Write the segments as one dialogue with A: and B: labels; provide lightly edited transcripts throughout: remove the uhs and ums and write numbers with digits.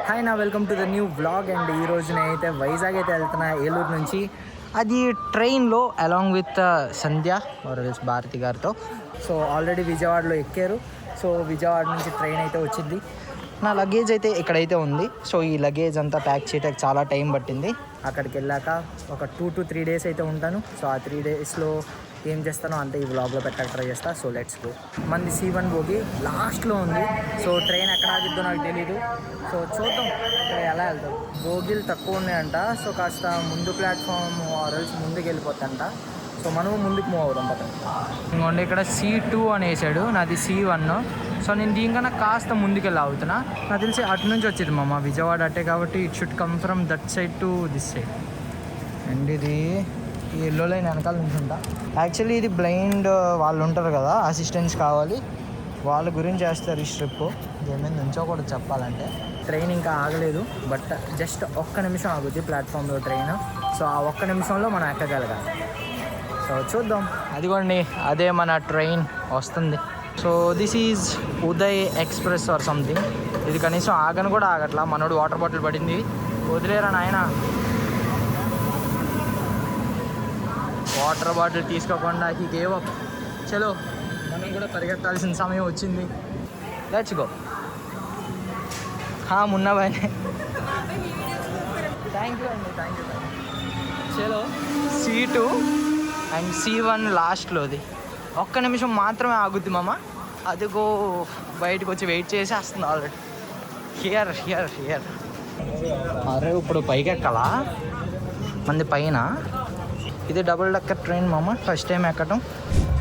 A: Hi నా welcome to the new vlog. And ఈ రోజు నేనైతే వైజాగ్ అయితే వెళ్తున్నా ఏలూరు నుంచి. అది ట్రైన్లో అలాంగ్ విత్ సంధ్య భారతి గారితో. సో ఆల్రెడీ విజయవాడలో ఎక్కారు. సో విజయవాడ నుంచి ట్రైన్ అయితే వచ్చింది. నా లగేజ్ అయితే ఇక్కడైతే ఉంది. సో ఈ లగేజ్ అంతా ప్యాక్ చేయడానికి చాలా టైం పట్టింది. అక్కడికి వెళ్ళాక ఒక 2 to 3 days అయితే ఉంటాను. సో ఆ 3 daysలో ఏం చేస్తానో అంతే ఈ వ్లాగ్లో పెట్టాక ట్రై చేస్తా. So let's go. మంది C1 బోగి లాస్ట్లో ఉంది. సో ట్రైన్ ఎక్కడ ఆగిద్దో నాకు తెలీదు. సో చూద్దాం ఇక్కడ ఎలా వెళ్తాం. బోగీలు తక్కువ ఉన్నాయంట. సో కాస్త ముందు ప్లాట్ఫామ్ ఆర్ఎల్స్ ముందుకు వెళ్ళిపోతాయంట. సో మనం ముందుకు మూవ్ అవుదాం పక్కన. ఇంకోండి ఇక్కడ C2 అని వేసాడు, నాది C1. సో నేను దీనికన్నా కాస్త ముందుకెళ్ళి అవుతున్నా. నాకు తెలిసి అటు నుంచి వచ్చేది మామ విజయవాడ అట్టే, కాబట్టి it should come from that side to this side. And ఇది ఈ ఎల్లో లైన్ వెనకాల నుంచి ఉంటా. యాక్చువల్లీ ఇది బ్లైండ్ వాళ్ళు ఉంటారు కదా, అసిస్టెంట్స్ కావాలి, వాళ్ళ గురించి చేస్తారు ఈ స్ట్రిప్. దీని మీద నుంచోకూడదు చెప్పాలంటే. ట్రైన్ ఇంకా ఆగలేదు, బట్ జస్ట్ ఒక్క నిమిషం ఆగుద్ది ప్లాట్ఫామ్లో ట్రైన్. సో ఆ ఒక్క నిమిషంలో మనం ఎక్కగలగాలి. సో చూద్దాం. అదిగోండి అదే మన ట్రైన్ వస్తుంది. So this is Uday express or something. ఇది కనీసం ఆగను కూడా ఆగట్లా. మనోడు వాటర్ బాటిల్ పడింది, వదిలేరా నాయన. వాటర్ బాటిల్ తీసుకోకుండా హీ గేవ్ అప్. చలో మనం కూడా పరిగెత్తాల్సిన సమయం వచ్చింది. Let's go. Munnabhai, thank you అండి, థ్యాంక్ యూ. చలో C2 అండ్ C1 లాస్ట్లోది. ఒక్క నిమిషం మాత్రమే ఆగుద్ది మామ. అదిగో బయటకు వచ్చి వెయిట్ చేసేస్తుంది ఆల్రెడీ. Here here here. అరే ఇప్పుడు పైకి ఎక్కాలా మంది పైన. ఇది డబుల్ డెక్కర్ ట్రైన్ మామ, ఫస్ట్ టైం ఎక్కడం.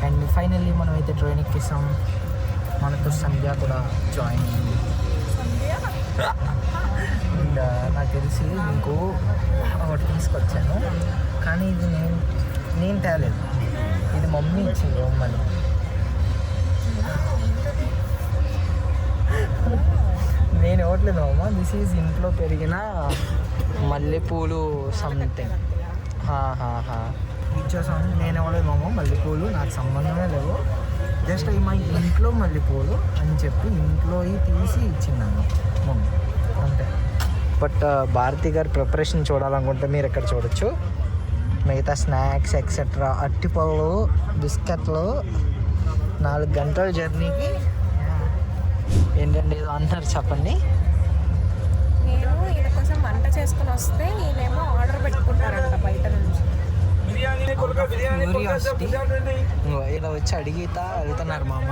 A: అండ్ ఫైనల్లీ మనం అయితే ట్రైన్ ఎక్కిస్తాం. మనతో సంధ్య కూడా జాయిన్ అయింది. అండ్ నాకు తెలిసి మీకు ఒకటి తీసుకొచ్చాను, కానీ ఇది నేను తేలేదు. ఇది మమ్మీ ఇచ్చింది మమ్మల్ని. నేను ఇవ్వట్లేదు అమ్మ. దిస్ ఈజ్ ఇంట్లో పెరిగిన మల్లెపూలు సంథింగ్. ఇచ్చేసాను. నేను ఇవ్వలేదు మామ మల్లెపూలు, నాకు సంబంధమే లేవు. జస్ట్ మా ఇంట్లో మల్లెపూలు అని చెప్పి ఇంట్లో తీసి ఇచ్చిందాను మమ్మీ, అంతే. బట్ భారతి గారి ప్రిపరేషన్ చూడాలనుకుంటే మీరు ఇక్కడ చూడొచ్చు. మిగతా స్నాక్స్ ఎక్సెట్రా, అట్టిపళ్ళు, బిస్కెట్లు. 4 గంటల జర్నీకి ఏంటండి ఏదో అంటారు చెప్పండి.
B: నేను ఈయన కోసం వంట చేసుకుని వస్తే ఈయనేమో ఆర్డర్ పెట్టుకుంటారంట బయట నుంచి.
A: ఇలా వచ్చి అడుగుతున్నారు మామ,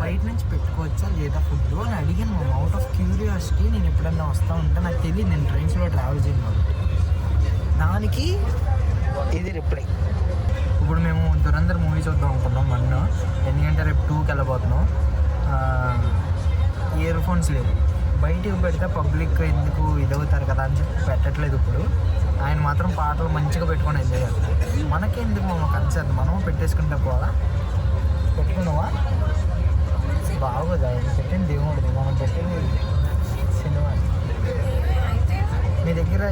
A: బయట నుంచి పెట్టుకోవచ్చా లేదా ఫుడ్ అని అడిగాను మామ. Out of curiosity. నేను ఎప్పుడన్నా వస్తూ ఉంటా, నాకు తెలియదు, నేను ట్రైన్స్లో ట్రావెల్ చేయను కాబట్టి. దానికి ఇది రిప్లై. ఇప్పుడు మేము దురంధర్ మూవీ చూద్దాం అనుకున్నాం మొన్న, ఎందుకంటే రేపు 2కి వెళ్ళబోతున్నాం. ఇయర్ ఫోన్స్ లేవు, బయటికి పెడితే పబ్లిక్ ఎందుకు ఇదవుతారు కదా అని చెప్పి పెట్టట్లేదు. ఇప్పుడు ఆయన మాత్రం పాటలు మంచిగా పెట్టుకొని ఎంజాయ్ చేస్తారు. మనకెందుకు మా కన్సర్న్, మనం పెట్టేసుకుంటే పోవాలా. పెట్టుకున్నావా బాగోదా? పెట్టింది దేవుడిది, మనం పెట్టింది సినిమా. మీ దగ్గర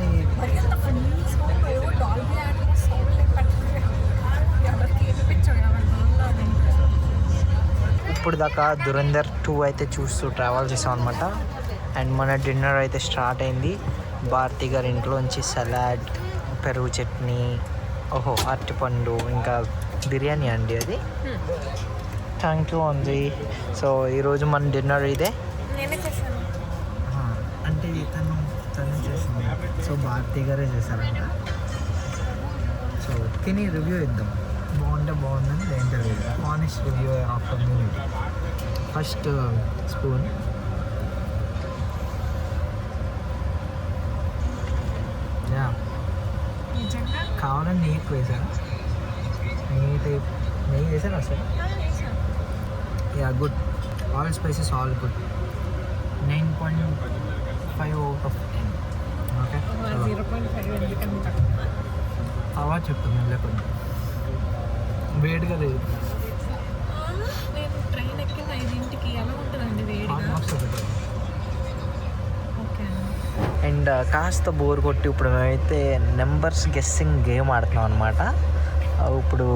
A: ఇప్పుడు దాకా దురంధర్ 2 అయితే చూస్తూ ట్రావెల్ చేసాం అనమాట. అండ్ మన డిన్నర్ అయితే స్టార్ట్ అయింది. భారతి గారి ఇంట్లోంచి సలాడ్, పెరుగు చట్నీ, అరటిపండు, ఇంకా బిర్యానీ అండి అది. థ్యాంక్ యూ అండి. సో ఈరోజు మన డిన్నర్ ఇదే. అంటే తను చేసింది. సో భారతి గారే చేశారంట. సో తిని రివ్యూ ఇద్దాం. బాగుందని ఏంటో honest review after movie. First spoon. కావాలని నెయ్యి ఎక్కువ వేసాను. నెయ్యి వేసాను అసలు. Good. All spices all good. 9.5 out of 10. Okay, 0.5 అవా చెప్తాను లేకుండా వేడిగా లేదు.
B: ట్రైన్ ఎక్కిన 5ంటికి ఎలా ఉంటుందండి వేడిగా?
A: అండ్ కాస్త బోర్ కొట్టి ఇప్పుడు మేమైతే నెంబర్స్ గెస్సింగ్ గేమ్ ఆడుతున్నాం అనమాట. ఇప్పుడు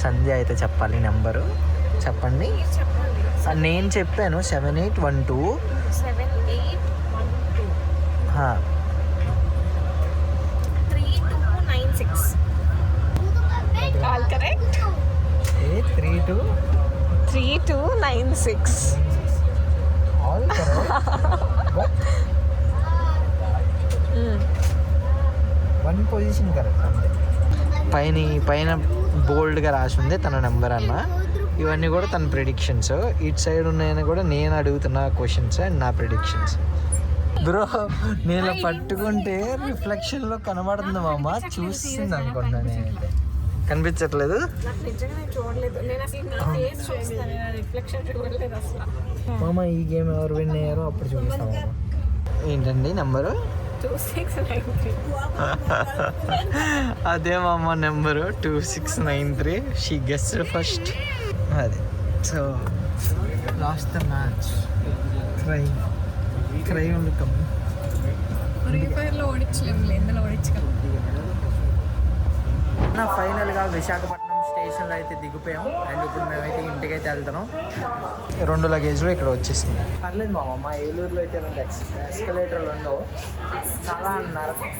A: సంధ్య అయితే చెప్పాలి నెంబరు. చెప్పండి. నేను చెప్పాను 7812.
B: 3296. All correct? 3296.
A: All one position correct అంతే. పైన బోల్డ్గా రాసి ఉంది తన నెంబర్ అన్న. ఇవన్నీ కూడా తన ప్రిడిక్షన్స్. ఇటు సైడ్ ఉన్నాయని కూడా నేను అడుగుతున్న క్వశ్చన్స్ అండ్ నా ప్రిడిక్షన్స్. బ్రో నేను పట్టుకుంటే రిఫ్లెక్షన్లో కనబడుతుంది మామ, చూస్తుంది అనుకున్నా నేనైతే. కనిపించట్లేదు మామ. ఈ గేమ్ ఎవరు విన్ అయ్యారో అప్పుడు చూపిస్తాం. ఏంటండి నెంబరు?
B: 2693.
A: అదే మామ నెంబరు 2693. She guessed first. అదే. So lost the match. క్రై ఉండకం ఫైనల్గా విశాఖపట్నం స్టేషన్లో అయితే దిగిపోయాం. అండ్ ఇప్పుడు మేమైతే ఇంటికైతే వెళ్తున్నాం. 2 లగేజ్లో ఇక్కడ వచ్చేసింది. పర్లేదు మామ, మా ఏలూరులో అయితే 2 ఎస్కలేటర్లు ఉండవు. చాలా నరకం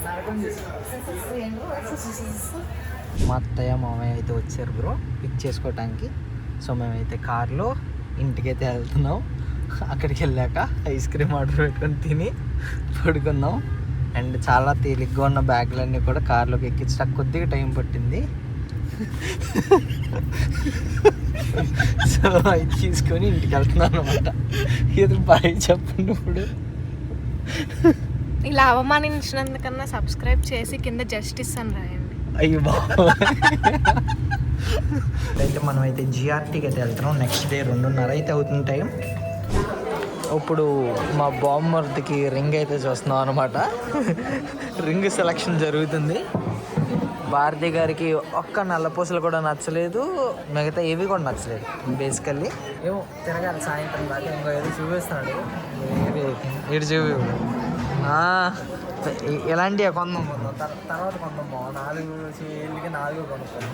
A: మా అత్తయ్య మామయ్య అయితే వచ్చారు బ్రో పిక్ చేసుకోవటానికి. సో మేమైతే కార్లో ఇంటికైతే వెళ్తున్నాం. అక్కడికి వెళ్ళాక ఐస్ క్రీమ్ ఆర్డర్ పెట్టుకొని తిని పడుకున్నాం. అండ్ చాలా తేలిగ్గా ఉన్న బ్యాగులన్నీ కూడా కార్లోకి ఎక్కించడానికి కొద్దిగా టైం పట్టింది. సో అవి తీసుకొని ఇంటికి వెళ్తున్నాను అనమాట. ఇది బాయ్ చెప్పండి. ఇప్పుడు
B: ఇలా అవమానించినందుకన్నా సబ్స్క్రైబ్ చేసి కింద జస్టిస్ అని రాయండి.
A: అయ్యో బాబు. అయితే మనం అయితే జిఆర్టీకి అయితే వెళ్తున్నాం. నెక్స్ట్ డే 2:30 అయితే అవుతుంది టైం. ఇప్పుడు మా బామ్మర్దికి రింగ్ అయితే చూస్తున్నాం అనమాట. రింగ్ సెలక్షన్ జరుగుతుంది. భారతి గారికి ఒక్క నల్లపూసలు కూడా నచ్చలేదు, మిగతా ఏవి కూడా నచ్చలేదు. బేసికల్లీ ఏమో తిరగాలి సాయంత్రం దాకా. ఇంకో ఏదో చూపిస్తున్నాడు. ఇటు చూపి ఎలాంటివి కొందాం తర్వాత కొందాం. 4 ఏళ్ళకి 4 కొనుక్కోండి.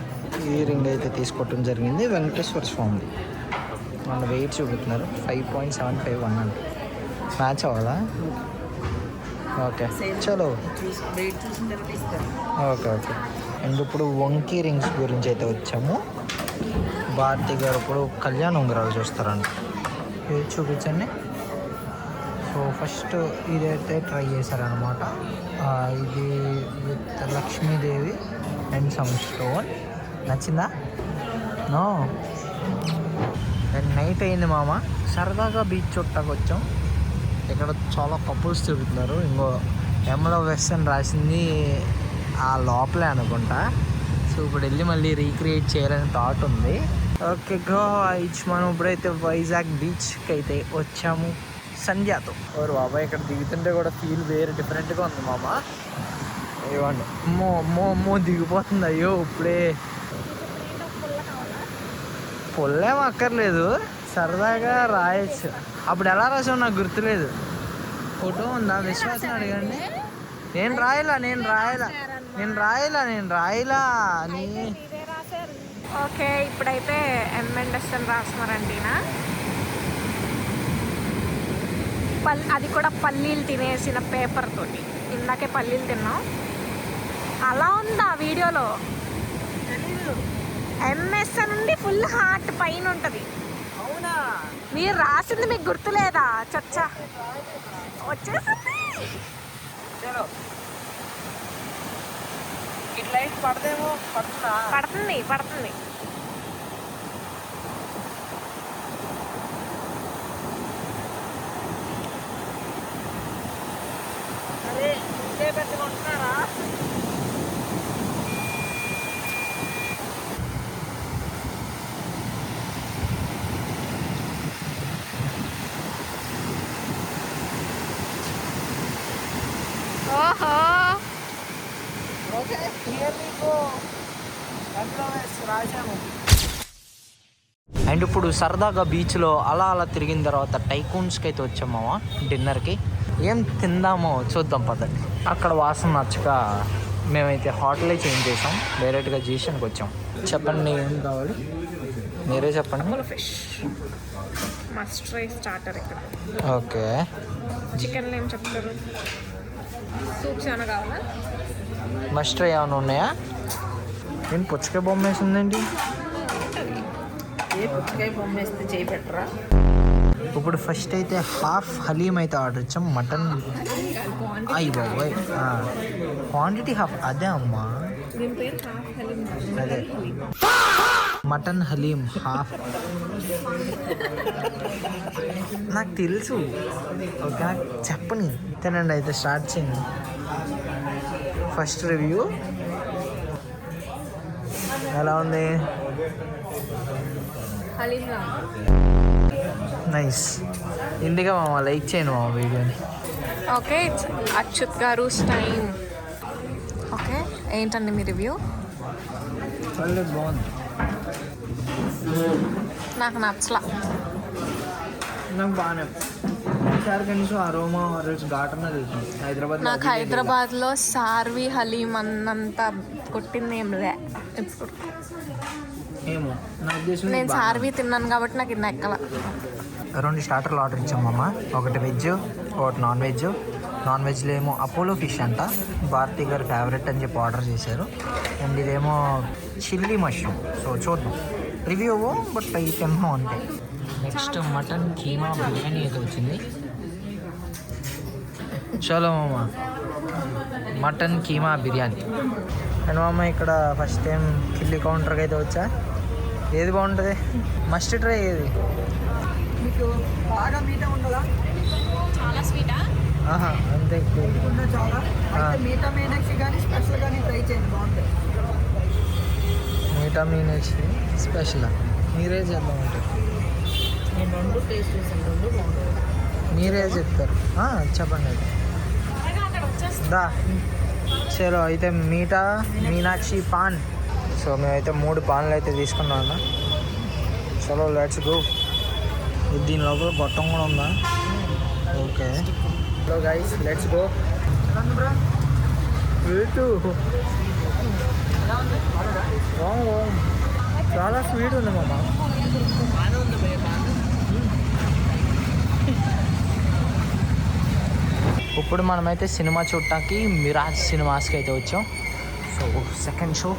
A: ఈ రింగ్ అయితే తీసుకోవటం జరిగింది. వెంకటేశ్వర స్వామిది. మన వెయిట్ చూపుతున్నారు 5.751 అంటే. మ్యాచ్ అవ్వదా? ఓకే చలో. ఓకే. అండ్ ఇప్పుడు వంకీ రింగ్స్ గురించి అయితే వచ్చాము. భారతి గారు ఇప్పుడు కళ్యాణ ఉంగరాలు చూస్తారంట. ఇది చూపించండి. సో ఫస్ట్ ఇదైతే ట్రై చేశారనమాట. ఇది with Lakshmidevi and some stone. నచ్చిందా? నో. అండ్ నైట్ అయింది మామ. సరదాగా బీచ్ చుట్టాకు వచ్చాం. ఇక్కడ చాలా కపుల్స్ తిరుగుతున్నారు. ఇంకో ఎమ్లో వెస్ట్ అని రాసింది ఆ లోపలే అనుకుంటా. సో ఇప్పుడు వెళ్ళి మళ్ళీ రీక్రియేట్ చేయాలని థాట్ ఉంది. ఓకే గాయ్స్, మనం ఇప్పుడైతే వైజాగ్ బీచ్కి అయితే వచ్చాము సంధ్యతో. ఓరు బాబా, ఇక్కడ దిగుతుంటే కూడా ఫీల్ వేరే డిఫరెంట్గా ఉంది మామ. ఇవ్వండి. అమ్మో దిగిపోతుంది. అయ్యో ఇప్పుడే పొల్లేం అక్కర్లేదు, సరదాగా రాయొచ్చు. అప్పుడు ఎలా రాసావు నాకు గుర్తులేదు. ఫోటో ఉందా? విశ్వాసం అడగండి. నేను రాయలా
B: ఓకే, ఇప్పుడైతే ఎంఎండ్ఎస్ అని రాస్తున్నారండి. అది కూడా పల్లీలు తినేసిన పేపర్ తోటి. ఇందాకే పల్లీలు తిన్నాం. అలా ఉంది ఆ వీడియోలో. ఎంఎస్ నుండి ఫుల్ హార్ట్ పైన ఉంటుంది.
A: అవునా?
B: మీరు రాసింది మీకు గుర్తులేదా? చచ్చా వచ్చేసింది. పడుతుంది.
A: అరే ఇదే పెట్టుకుంటున్నారా?
B: ఓహో,
A: ఓకే. అండ్ ఇప్పుడు సరదాగా బీచ్లో అలా తిరిగిన తర్వాత టైకూన్స్కి అయితే వచ్చామావా డిన్నర్కి. ఏం తిందామో చూద్దాం పదండి. అక్కడ వాసన నచ్చక మేమైతే హోటలే చేంజ్ చేసాం. డైరెక్ట్గా జీషన్కి వచ్చాం. చెప్పండి ఏం కావాలి, మీరే చెప్పండి.
B: ఫిష్ మస్ట్ ట్రై స్టార్టర్ ఇక్కడ.
A: ఓకే.
B: చికెన్లో ఏం చెప్తారు? సూప్ చాలా కావాలా?
A: మస్ట్ ట్రై ఏమైనా ఉన్నాయా? నేను పుచ్చకాయ బొమ్మ వేసిందేంటి?
C: ఏ పుచ్చకాయ బొమ్మ వేస్తే చేయి పెట్టరా?
A: ఇప్పుడు ఫస్ట్ అయితే హాఫ్ హలీం అయితే ఆర్డర్ ఇచ్చాం. మటన్ అయ్యి బాబోయ్, క్వాంటిటీ హాఫ్. అదే అమ్మా,
B: దీని పేరు హాఫ్ హలీం.
A: అదే మటన్ హలీం హాఫ్. నాకు తెలుసు, ఓకే, నాకు చెప్పని. తినండి అయితే, స్టార్ట్ చేయండి. ఫస్ట్ రివ్యూ ఎలా ఉంది?
B: హలీంలా
A: నైస్. ఇందుకే మామ లైక్ చేయండి మా వీడియోని.
B: ఓకే, అచ్యుత్ గారు టైం. ఓకే, ఏంటండి మీ రివ్యూ?
A: బాగుంది,
B: నాకు నచ్చలా.
A: నాకు బాగానే. ఈసారి కనీసం అరోమా ఆరెంజ్ ఘాటన తెలుసు. హైదరాబాద్
B: నాకు హైదరాబాద్లో సార్వి హలీం అన్నంత కొట్టింది ఏం లే ఇప్పుడు.
A: ఏమో నా ఉద్దేశం.
B: నేను సార్వి తిన్నాను కాబట్టి నాకు ఇది ఎక్కల.
A: 2 స్టార్టర్లు ఆర్డర్ ఇచ్చామమ్మ. ఒకటి వెజ్, ఒకటి నాన్ వెజ్. నాన్ వెజ్లో ఏమో అపోలో ఫిష్ అంట, భారతి గారి ఫేవరెట్ అని చెప్పి ఆర్డర్ చేశారు. అండ్ ఇదేమో చిల్లీ మష్రూమ్. సో చూద్దాం, రివ్యూ బట్ అవి తిన్నాం అంతే. నెక్స్ట్ మటన్ కీమా బిర్యానీ అయితే వచ్చింది. చలో మామ, మటన్ కీమా బిర్యానీ. అండ్ మామ ఇక్కడ ఫస్ట్ టైం కిల్లీ కౌంటర్కి అయితే వచ్చా. ఏది బాగుంటుంది? మస్ట్ ట్రై ఏది?
C: మీకు బాగా మీట ఉండదా?
B: చాలా స్వీటా?
A: ఆహా, అంతే ఎక్కువ.
C: ఉన్న చాలా అయితే మీటా మీనాక్షి కానీ స్పెషల్ కానీ ట్రై చేయండి, బాగుంటుంది.
A: మీటా మీనేసి స్పెషల్ మీరే చేద్దామంటారు.
C: నేను 2 టేస్ట్ చేశాను, 2 బాగుంటుంది.
A: మీరే చెప్తారు. చెప్పండి అయితే. దా చలో అయితే మీటా మీనాక్షి పాన్. సో మేమైతే 3 పాన్లు అయితే తీసుకున్నాం అన్న. చలో లెట్స్ గో. దీని లోపల గొట్టం కూడా ఉందా? Okay, hello guys, let's go. చాలా స్వీట్ ఉంది మామ. ఇప్పుడు మనమైతే సినిమా చూడటానికి మిరాజ్ సినిమాస్కి అయితే వచ్చాం. So second show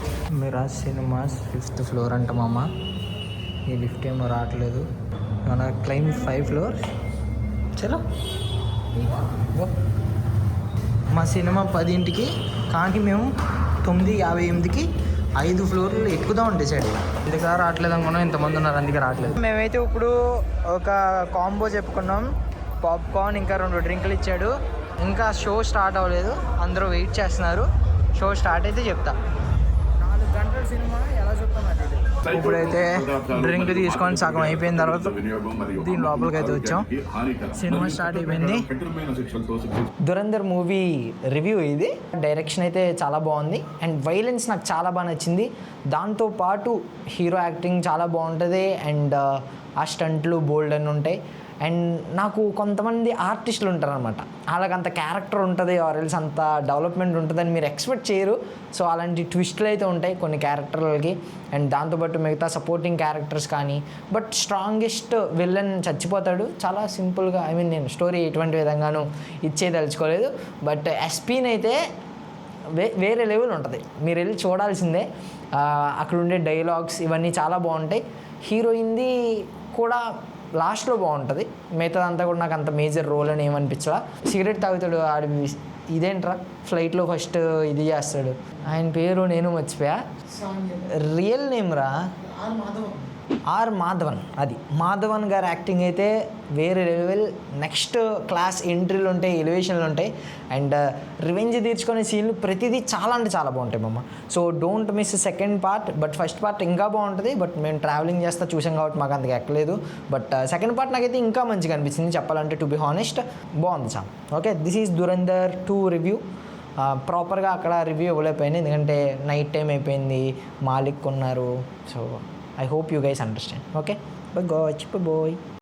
A: Miraj cinemas 5th floor అంట మామ. ఈ లిఫ్ట్ ఏమో రావట్లేదు. మన క్లైమ్ 5 ఫ్లోర్స్. చలో మా సినిమా 10ంటికి, కానీ మేము 9:58కి 5 ఫ్లోర్లు ఎక్కుదాం డిసైడ్ అయ్యాం. అందుకే రావట్లేదు అనుకున్నాం, ఇంతమంది ఉన్నారు అందుకే రావట్లేదు. మేమైతే ఇప్పుడు ఒక కాంబో చెప్పుకున్నాం. పాప్కార్న్ ఇంకా 2 డ్రింకులు ఇచ్చాడు. ఇంకా షో స్టార్ట్ అవ్వలేదు, అందరూ వెయిట్ చేస్తున్నారు. షో స్టార్ట్ అయితే చెప్తా. 4 గంటల సినిమా ఎలా చెప్తాను. ఇప్పుడైతే డ్రింక్ తీసుకొని సగం అయిపోయిన తర్వాత దీని లోపలికి అయితే వచ్చాం. సినిమా స్టార్ట్ అయిపోయింది. దురంధర్ మూవీ రివ్యూ ఇది. డైరెక్షన్ అయితే చాలా బాగుంది అండ్ వైలెన్స్ నాకు చాలా బాగా నచ్చింది. దాంతోపాటు హీరో యాక్టింగ్ చాలా బాగుంటుంది అండ్ ఆ స్టంట్లు బోల్డ్ అని ఉంటాయి. అండ్ నాకు కొంతమంది ఆర్టిస్టులు ఉంటారనమాట, వాళ్ళకంత క్యారెక్టర్ ఉంటుంది ఆర్ఎల్స్ అంత డెవలప్మెంట్ ఉంటుందని మీరు ఎక్స్పెక్ట్ చేయరు. సో అలాంటి ట్విస్ట్లు అయితే ఉంటాయి కొన్ని క్యారెక్టర్లకి. అండ్ దాంతోపాటు మిగతా సపోర్టింగ్ క్యారెక్టర్స్ కానీ. బట్ స్ట్రాంగెస్ట్ విలన్ చచ్చిపోతాడు చాలా సింపుల్గా. నేను స్టోరీ ఎటువంటి విధంగానూ ఇచ్చేదలుచుకోలేదు. బట్ ఎస్పీని అయితే వేరే లెవెల్ ఉంటుంది, మీరు వెళ్ళి చూడాల్సిందే. అక్కడ ఉండే డైలాగ్స్ ఇవన్నీ చాలా బాగుంటాయి. హీరోయిన్ది కూడా లాస్ట్లో బాగుంటుంది, మిగతాదంతా కూడా నాకు అంత మేజర్ రోల్ అని ఏమనిపించలా. సిగరెట్ తాగుతాడు ఆడి, ఇదేంట్రా ఫ్లైట్లో ఫస్ట్ ఇది చేస్తాడు. ఆయన పేరు నేను మర్చిపోయా, రియల్ నేమ్ రా ఆర్ మాధవన్. అది మాధవన్ గారి యాక్టింగ్ అయితే వేరే లెవెల్, నెక్స్ట్ క్లాస్ ఎంట్రీలు ఉంటాయి, ఎలివేషన్లు ఉంటాయి. అండ్ రివెంజ్ తీర్చుకునే సీన్లు ప్రతిదీ చాలా అంటే చాలా బాగుంటాయి మామ. So don't miss second part. But first part ఇంకా బాగుంటుంది. బట్ మేము ట్రావెలింగ్ చేస్తా చూసాం కాబట్టి మాకు అంతగా ఎక్కలేదు. బట్ సెకండ్ పార్ట్ నాకైతే ఇంకా మంచిగా అనిపించింది చెప్పాలంటే, టు బి హానెస్ట్ బాగుంది చాలా. Okay, this is Dhurandhar 2 review. ప్రాపర్గా అక్కడ రివ్యూ ఇవ్వలేకపోయింది ఎందుకంటే నైట్ టైం అయిపోయింది, మాలిక్ ఉన్నారు. So I hope you guys understand. Okay, bye guys, bye bye.